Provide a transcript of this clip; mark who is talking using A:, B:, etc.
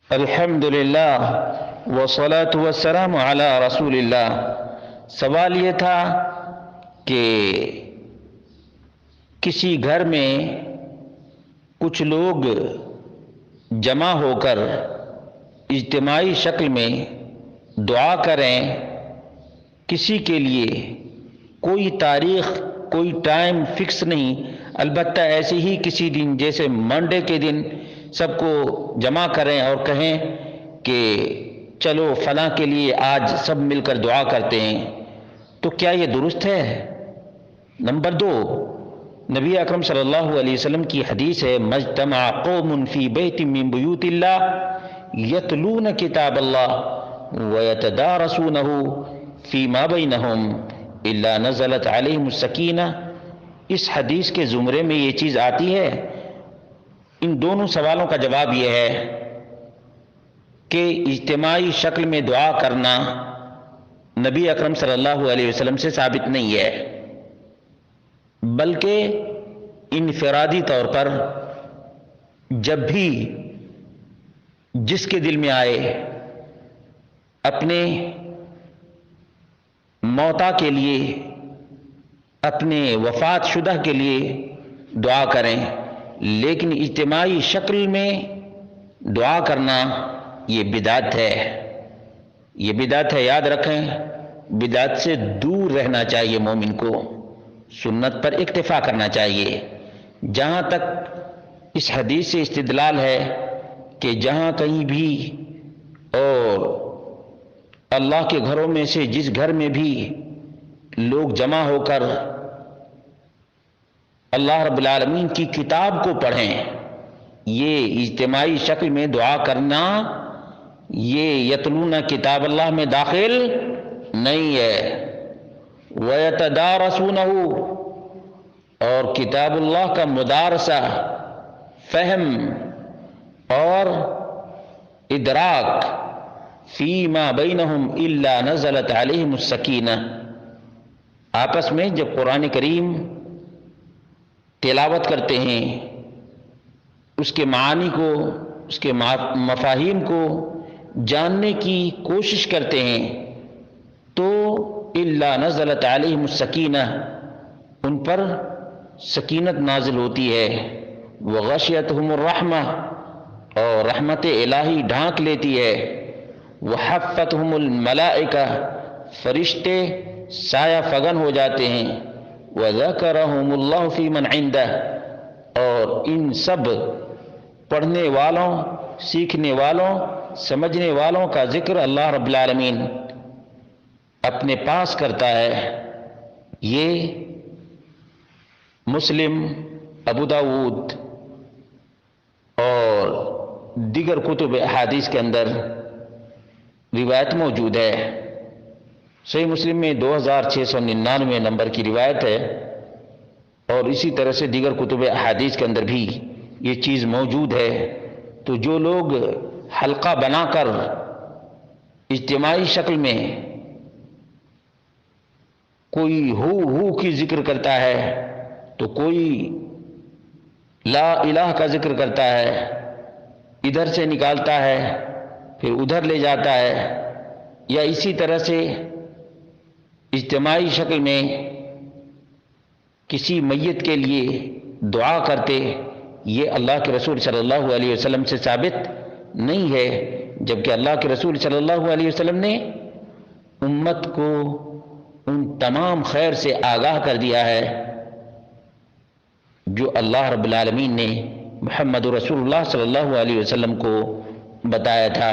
A: الحمدللہ والصلاة والسلام علی رسول اللہ۔ سوال یہ تھا کہ کسی گھر میں کچھ لوگ جمع ہو کر اجتماعی شکل میں دعا کریں، کسی کے لیے کوئی تاریخ کوئی ٹائم فکس نہیں، البتہ ایسے ہی کسی دن جیسے منڈے کے دن سب کو جمع کریں اور کہیں کہ چلو فلاں کے لیے آج سب مل کر دعا کرتے ہیں، تو کیا یہ درست ہے؟ نمبر 2، نبی اکرم صلی اللہ علیہ وسلم کی حدیث ہے مجتمع قوم فی بیت من بیوت اللہ یتلون کتاب اللہ ویتدارسونہ فیما بینہم الا نزلت علیہم السکینہ۔ اس حدیث کے زمرے میں یہ چیز آتی ہے۔ ان دونوں سوالوں کا جواب یہ ہے کہ اجتماعی شکل میں دعا کرنا نبی اکرم صلی اللہ علیہ وسلم سے ثابت نہیں ہے، بلکہ انفرادی طور پر جب بھی جس کے دل میں آئے اپنے موتا کے لیے، اپنے وفات شدہ کے لیے دعا کریں، لیکن اجتماعی شکل میں دعا کرنا یہ بدعت ہے۔ یہ بدعت ہے، یاد رکھیں، بدعت سے دور رہنا چاہیے مومن کو، سنت پر اکتفا کرنا چاہیے۔ جہاں تک اس حدیث سے استدلال ہے کہ جہاں کہیں بھی اور اللہ کے گھروں میں سے جس گھر میں بھی لوگ جمع ہو کر اللہ رب العالمین کی کتاب کو پڑھیں، یہ اجتماعی شکل میں دعا کرنا یہ یتلون کتاب اللہ میں داخل نہیں ہے۔ وَيَتَدَارَسُونَهُ، اور کتاب اللہ کا مدارسہ، فہم اور ادراک، فیما بینہم الا نزلت علیہم السکینہ، آپس میں جب قرآن کریم تلاوت کرتے ہیں، اس کے معانی کو، اس کے مفاہیم کو جاننے کی کوشش کرتے ہیں تو الا نزلت علیہم السکینہ، ان پر سکینت نازل ہوتی ہے، وغشیتہم الرحمہ، اور رحمت الہی ڈھانک لیتی ہے، وحفتہم الملائکہ، فرشتے سایہ فگن ہو جاتے ہیں، وذکرہم اللہ فی من عندہ، اور ان سب پڑھنے والوں، سیکھنے والوں، سمجھنے والوں کا ذکر اللہ رب العالمین اپنے پاس کرتا ہے۔ یہ مسلم، ابو داود اور دیگر کتب احادیث کے اندر روایت موجود ہے۔ صحیح مسلم میں 2699 نمبر کی روایت ہے، اور اسی طرح سے دیگر کتب احادیث کے اندر بھی یہ چیز موجود ہے۔ تو جو لوگ حلقہ بنا کر اجتماعی شکل میں کوئی ہو کی ذکر کرتا ہے، تو کوئی لا الہ کا ذکر کرتا ہے، ادھر سے نکالتا ہے پھر ادھر لے جاتا ہے، یا اسی طرح سے اجتماعی شکل میں کسی میت کے لیے دعا کرتے، یہ اللہ کے رسول صلی اللہ علیہ وسلم سے ثابت نہیں ہے، جبکہ اللہ کے رسول صلی اللہ علیہ وسلم نے امت کو ان تمام خیر سے آگاہ کر دیا ہے جو اللہ رب العالمین نے محمد رسول اللہ صلی اللہ علیہ وسلم کو بتایا تھا۔